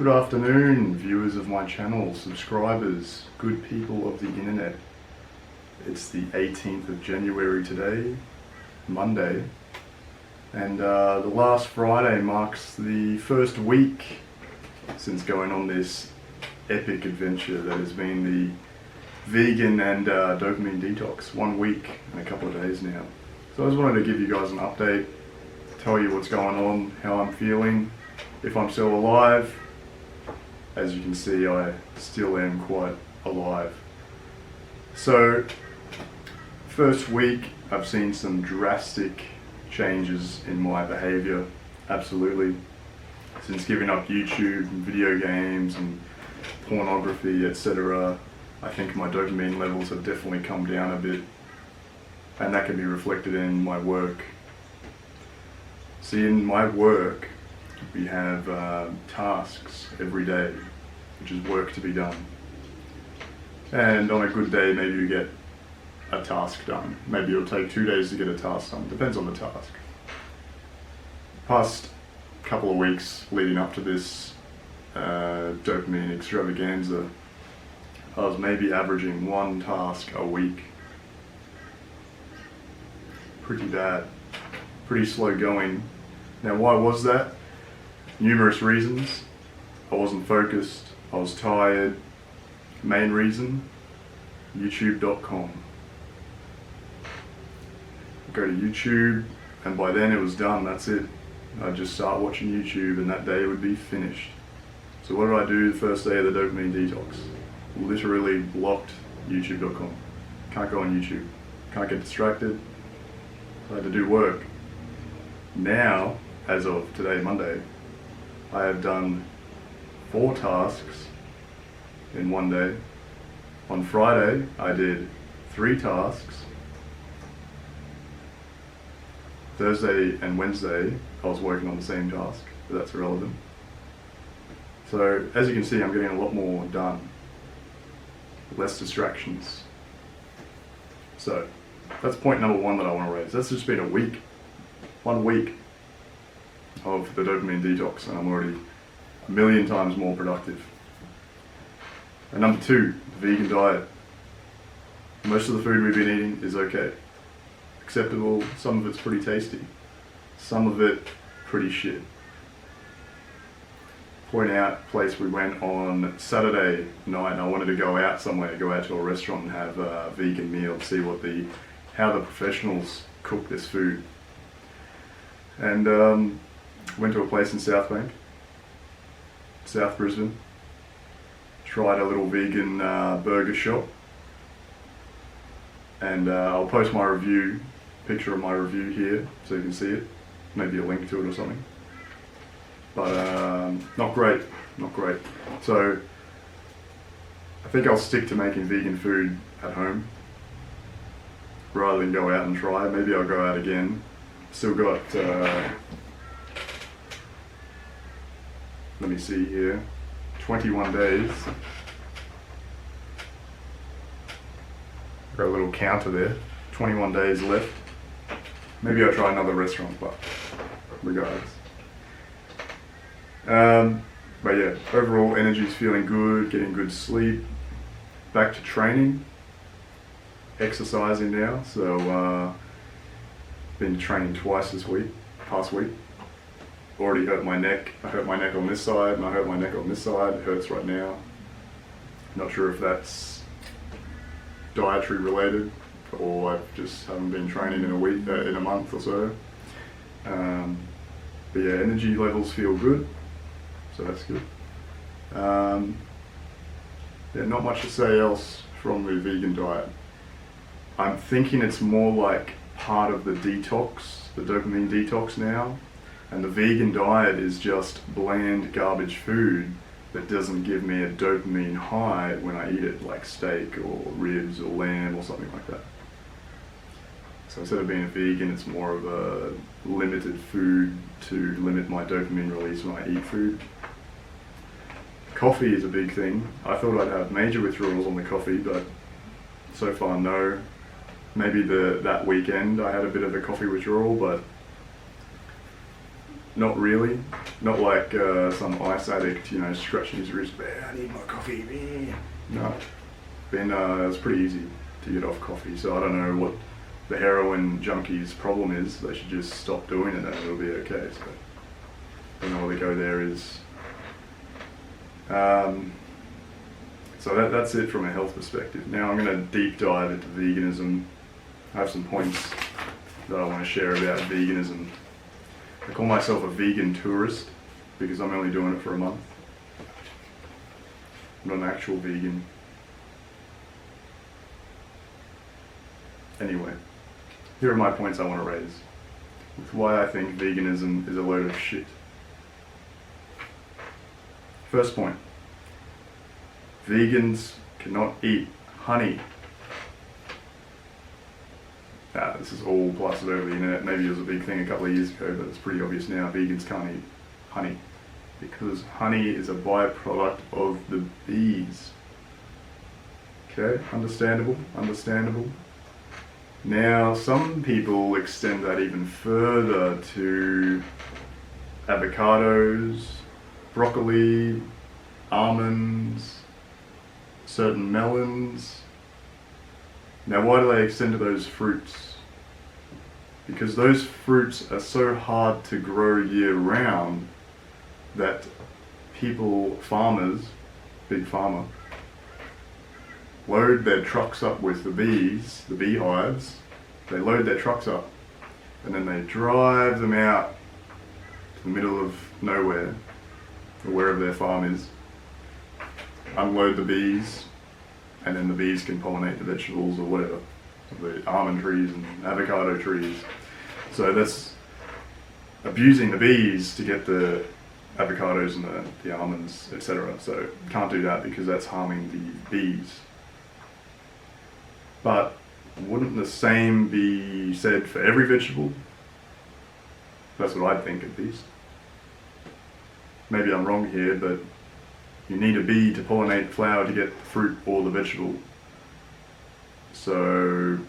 Good afternoon, viewers of my channel, subscribers, good people of the internet. It's the 18th of January today, Monday, and the last Friday marks the first week since going on this epic adventure that has been the vegan and dopamine detox. 1 week and a couple of days now. So I just wanted to give you guys an update, tell you what's going on, how I'm feeling, if I'm still alive. As you can see, I still am quite alive. So, first week, I've seen some drastic changes in my behavior, absolutely. Since giving up YouTube and video games and pornography, etc., I think my dopamine levels have definitely come down a bit, and that can be reflected in my work. See, in my work, we have tasks every day, which is work to be done. And on a good day, maybe you get a task done. Maybe it'll take 2 days to get a task done, depends on the task. Past couple of weeks leading up to this dopamine extravaganza, I was maybe averaging 1 task a week. Pretty bad, pretty slow going. Now why was that? Numerous reasons. I wasn't focused, I was tired. Main reason, youtube.com. Go to YouTube, and by then it was done, that's it. I'd just start watching YouTube and that day would be finished. So what did I do the first day of the dopamine detox? Literally blocked youtube.com. Can't go on YouTube, can't get distracted. I had to do work. Now, as of today, Monday, I have done 4 tasks in 1 day. On Friday, I did 3 tasks. Thursday and Wednesday, I was working on the same task, but that's irrelevant. So, as you can see, I'm getting a lot more done. Less distractions. So, that's point number 1 that I want to raise. That's just been a week. 1 week of the dopamine detox, and I'm already a million times more productive. And number 2, the vegan diet. Most of the food we've been eating is okay. Acceptable, some of it's pretty tasty. Some of it, pretty shit. Point out, place we went on Saturday night, and I wanted to go out somewhere, go out to a restaurant and have a vegan meal, see what how the professionals cook this food. And went to a place in South Bank, South Brisbane, tried a little vegan burger shop, and I'll post my review, picture of my review here so you can see it, maybe a link to it or something. But not great, not great. So I think I'll stick to making vegan food at home rather than go out and try. Maybe I'll go out again. Still got let me see here, 21 days. Got a little counter there, 21 days left. Maybe I'll try another restaurant, but regardless. But yeah, overall energy's feeling good, getting good sleep, back to training, exercising now, so been training twice this week, past week. Already hurt my neck. I hurt my neck on this side and I hurt my neck on this side. It hurts right now. Not sure if that's dietary related or I just haven't been training in a week, in a month or so. But yeah, energy levels feel good, so that's good. Yeah, not much to say else from the vegan diet. I'm thinking it's more like part of the detox, the dopamine detox now. And the vegan diet is just bland garbage food that doesn't give me a dopamine high when I eat it, like steak or ribs or lamb or something like that. So instead of being a vegan, it's more of a limited food to limit my dopamine release when I eat food. Coffee is a big thing. I thought I'd have major withdrawals on the coffee, but so far no. Maybe that weekend I had a bit of a coffee withdrawal, but Not really. Not like some ice addict, you know, scratching his wrist, I need my coffee. No. Then it's pretty easy to get off coffee, so I don't know what the heroin junkies' problem is. They should just stop doing it and it'll be okay. So I don't know where the go there is. So that's it from a health perspective. Now I'm going to deep dive into veganism. I have some points that I want to share about veganism. I call myself a vegan tourist because I'm only doing it for a month. I'm not an actual vegan. Anyway, here are my points I want to raise with why I think veganism is a load of shit. First point. Vegans cannot eat honey. This is all plastered over the internet. Maybe it was a big thing a couple of years ago, but it's pretty obvious now. Vegans can't eat honey because honey is a byproduct of the bees. Okay, understandable. Now, some people extend that even further to avocados, broccoli, almonds, certain melons. Now, why do they extend to those fruits? Because those fruits are so hard to grow year round that people, farmers, big pharma, load their trucks up with the bees, the beehives. They load their trucks up and then they drive them out to the middle of nowhere or wherever their farm is, unload the bees, and then the bees can pollinate the vegetables or whatever, the almond trees and avocado trees. So that's abusing the bees to get the avocados and the almonds, etc. So can't do that because that's harming the bees. But wouldn't the same be said for every vegetable? That's what I'd think at least. Maybe I'm wrong here, but you need a bee to pollinate the flower to get the fruit or the vegetable. So,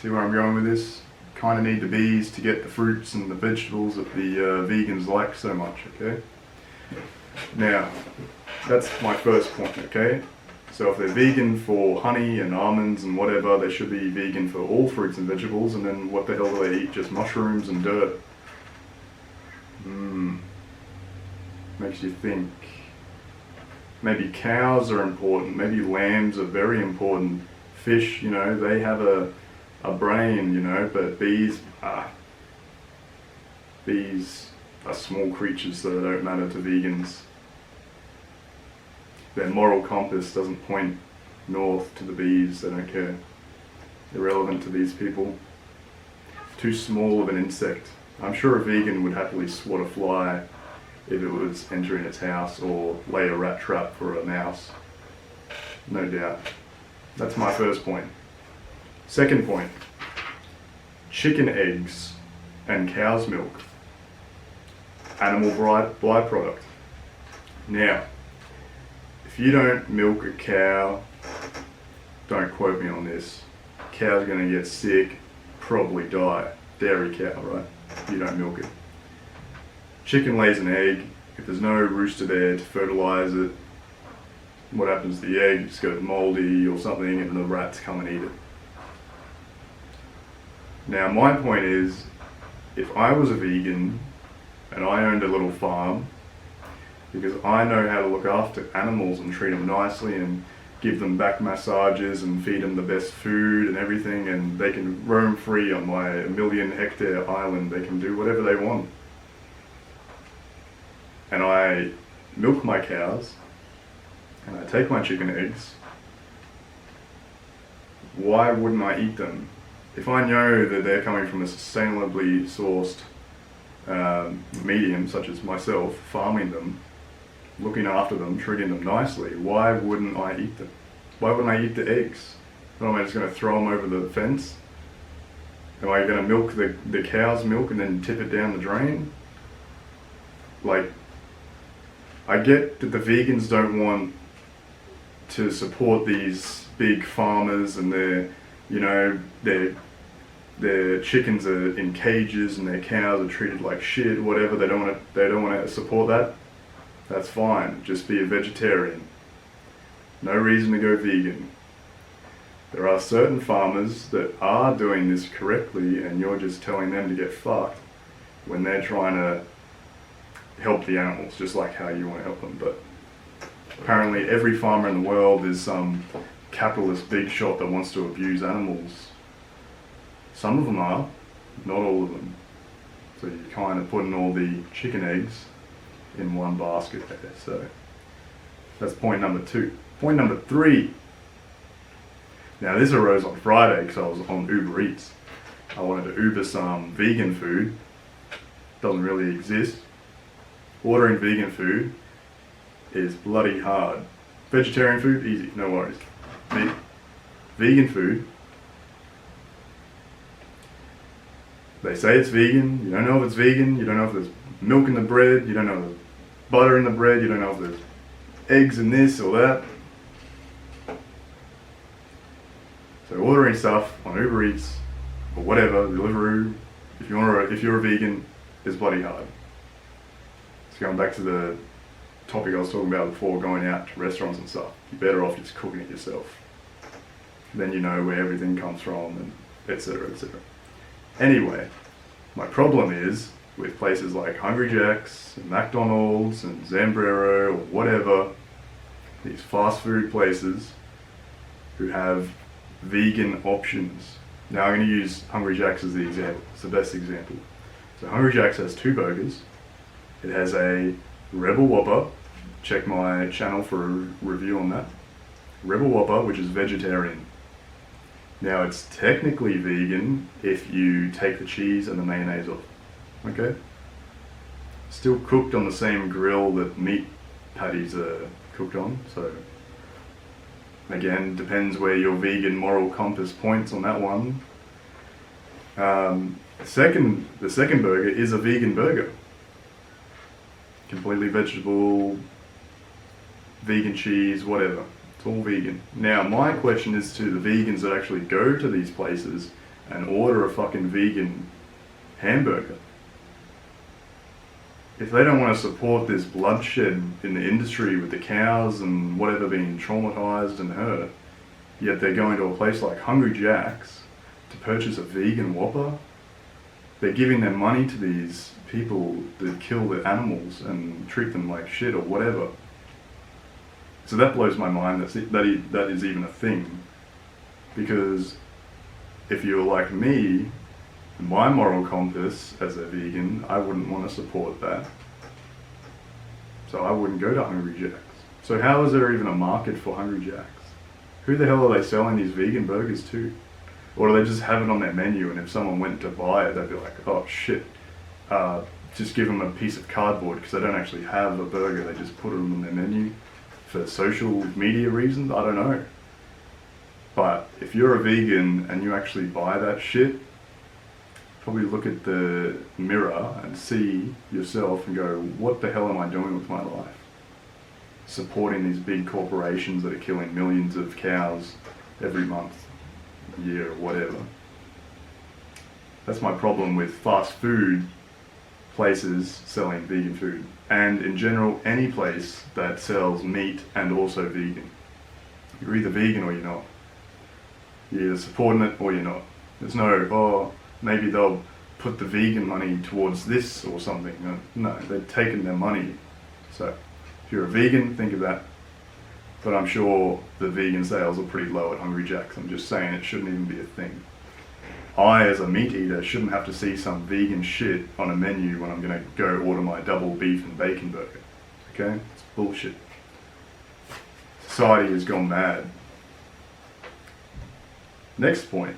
see where I'm going with this? Kind of need the bees to get the fruits and the vegetables that the vegans like so much, okay? Now, that's my first point, okay? So if they're vegan for honey and almonds and whatever, they should be vegan for all fruits and vegetables, and then what the hell do they eat? Just mushrooms and dirt? Makes you think. Maybe cows are important, maybe lambs are very important. Fish, you know, they have a brain, you know, but bees are small creatures, so they don't matter to vegans. Their moral compass doesn't point north to the bees, they don't care. Irrelevant to these people. Too small of an insect. I'm sure a vegan would happily swat a fly if it was entering its house or lay a rat trap for a mouse. No doubt. That's my first point. Second point. Chicken eggs and cow's milk. Animal byproduct. Now, if you don't milk a cow, don't quote me on this, cow's going to get sick, probably die. Dairy cow, right? You don't milk it. Chicken lays an egg. If there's no rooster there to fertilize it, what happens to the egg? It just goes moldy or something and the rats come and eat it. Now my point is, if I was a vegan and I owned a little farm, because I know how to look after animals and treat them nicely and give them back massages and feed them the best food and everything, and they can roam free on my 1,000,000-hectare island. They can do whatever they want. And I milk my cows and I take my chicken eggs. Why wouldn't I eat them? If I know that they're coming from a sustainably sourced medium, such as myself, farming them, looking after them, treating them nicely, why wouldn't I eat them? Why wouldn't I eat the eggs? Am I just going to throw them over the fence? Am I going to milk the cow's milk and then tip it down the drain? Like, I get that the vegans don't want to support these big farmers and their, you know, their their chickens are in cages and their cows are treated like shit, whatever, they don't want to support that, that's fine. Just be a vegetarian. No reason to go vegan. There are certain farmers that are doing this correctly and you're just telling them to get fucked when they're trying to help the animals, just like how you want to help them. But apparently every farmer in the world is some capitalist big shot that wants to abuse animals. Some of them are, not all of them. So you're kind of putting all the chicken eggs in one basket there. So that's point number 2. Point number 3. Now this arose on Friday because I was on Uber Eats. I wanted to Uber some vegan food. Doesn't really exist. Ordering vegan food is bloody hard. Vegetarian food, easy, no worries. Vegan food, they say it's vegan, you don't know if it's vegan, you don't know if there's milk in the bread, you don't know if there's butter in the bread, you don't know if there's eggs in this or that. So ordering stuff on Uber Eats or whatever, Deliveroo, if you're a vegan, is bloody hard. So going back to the topic I was talking about before, going out to restaurants and stuff, you're better off just cooking it yourself. Then you know where everything comes from, and etc, etc. Anyway, my problem is with places like Hungry Jack's and McDonald's and Zambrero or whatever, these fast food places who have vegan options. Now I'm going to use Hungry Jack's as the example. It's the best example. So Hungry Jack's has 2 burgers. It has a Rebel Whopper. Check my channel for a review on that. Rebel Whopper, which is vegetarian. Now it's technically vegan if you take the cheese and the mayonnaise off. Okay? Still cooked on the same grill that meat patties are cooked on. So again, depends where your vegan moral compass points on that one. The second burger is a vegan burger. Completely vegetable, vegan cheese, whatever. It's all vegan. Now, my question is to the vegans that actually go to these places and order a fucking vegan hamburger. If they don't want to support this bloodshed in the industry with the cows and whatever being traumatized and hurt, yet they're going to a place like Hungry Jack's to purchase a vegan Whopper, they're giving their money to these people that kill the animals and treat them like shit or whatever. So that blows my mind that is even a thing. Because if you're like me, my moral compass as a vegan, I wouldn't want to support that. So I wouldn't go to Hungry Jack's. So how is there even a market for Hungry Jack's? Who the hell are they selling these vegan burgers to? Or do they just have it on their menu and if someone went to buy it, they'd be like, oh shit, just give them a piece of cardboard because they don't actually have a burger, they just put it on their menu for social media reasons? I don't know. But if you're a vegan and you actually buy that shit, probably look at the mirror and see yourself and go, what the hell am I doing with my life? Supporting these big corporations that are killing millions of cows every month, year, whatever. That's my problem with fast food places selling vegan food. And in general, any place that sells meat and also vegan. You're either vegan or you're not. You're either supporting it or you're not. There's no, oh, maybe they'll put the vegan money towards this or something. No, they've taken their money. So if you're a vegan, think of that. But I'm sure the vegan sales are pretty low at Hungry Jack's. I'm just saying it shouldn't even be a thing. I, as a meat eater, shouldn't have to see some vegan shit on a menu when I'm going to go order my double beef and bacon burger. Okay? It's bullshit. Society has gone mad. Next point.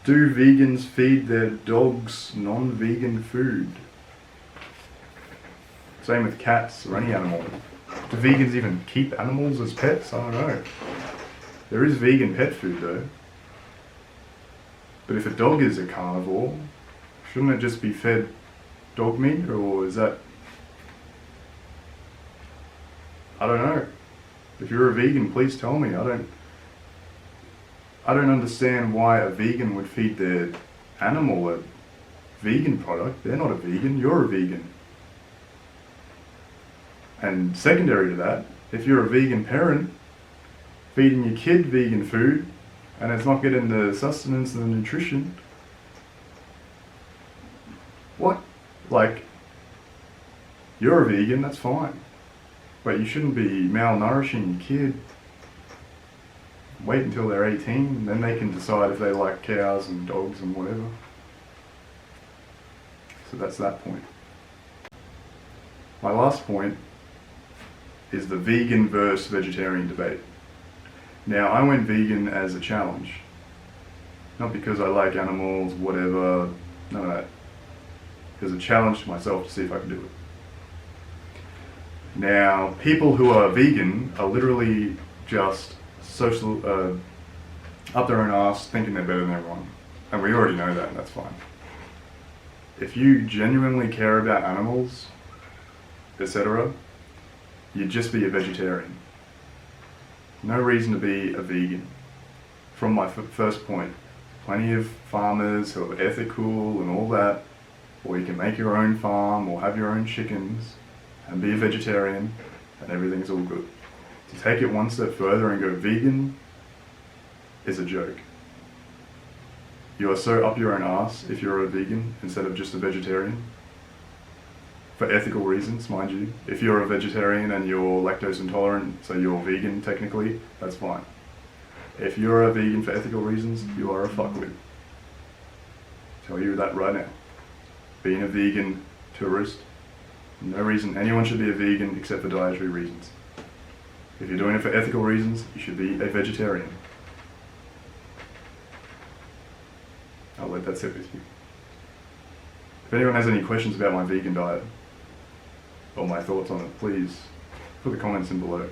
Do vegans feed their dogs non-vegan food? Same with cats or any animal. Do vegans even keep animals as pets? I don't know. There is vegan pet food though. But if a dog is a carnivore, shouldn't it just be fed dog meat, or is that... I don't know. If you're a vegan, please tell me. I don't understand why a vegan would feed their animal a vegan product. They're not a vegan, you're a vegan. And secondary to that, if you're a vegan parent, feeding your kid vegan food, and it's not getting the sustenance and the nutrition, what? Like, you're a vegan, that's fine. But you shouldn't be malnourishing your kid. Wait until they're 18, then they can decide if they like cows and dogs and whatever. So that's that point. My last point is the vegan versus vegetarian debate. Now, I went vegan as a challenge. Not because I like animals, whatever, none of that. As a challenge to myself to see if I can do it. Now, people who are vegan are literally just up their own arse, thinking they're better than everyone. And we already know that, and that's fine. If you genuinely care about animals, etc., you'd just be a vegetarian. No reason to be a vegan. From my first point, plenty of farmers who are ethical and all that, or you can make your own farm or have your own chickens and be a vegetarian and everything's all good. To take it one step further and go vegan is a joke. You are so up your own ass if you're a vegan instead of just a vegetarian. For ethical reasons, mind you. If you're a vegetarian and you're lactose intolerant, so you're vegan technically, that's fine. If you're a vegan for ethical reasons, you are a fuckwit. Tell you that right now. Being a vegan tourist, no reason anyone should be a vegan except for dietary reasons. If you're doing it for ethical reasons, you should be a vegetarian. I'll let that sit with you. If anyone has any questions about my vegan diet or my thoughts on it, please put the comments in below.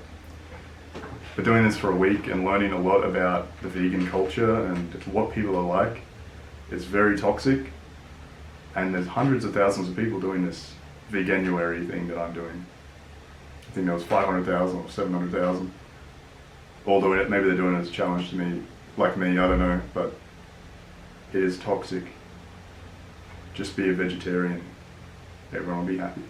But doing this for a week and learning a lot about the vegan culture and what people are like, it's very toxic, and there's hundreds of thousands of people doing this Veganuary thing that I'm doing. I think there was 500,000 or 700,000 all doing it. Maybe they're doing it as a challenge to me, like me, I don't know, but it is toxic. Just be a vegetarian. Everyone will be happy.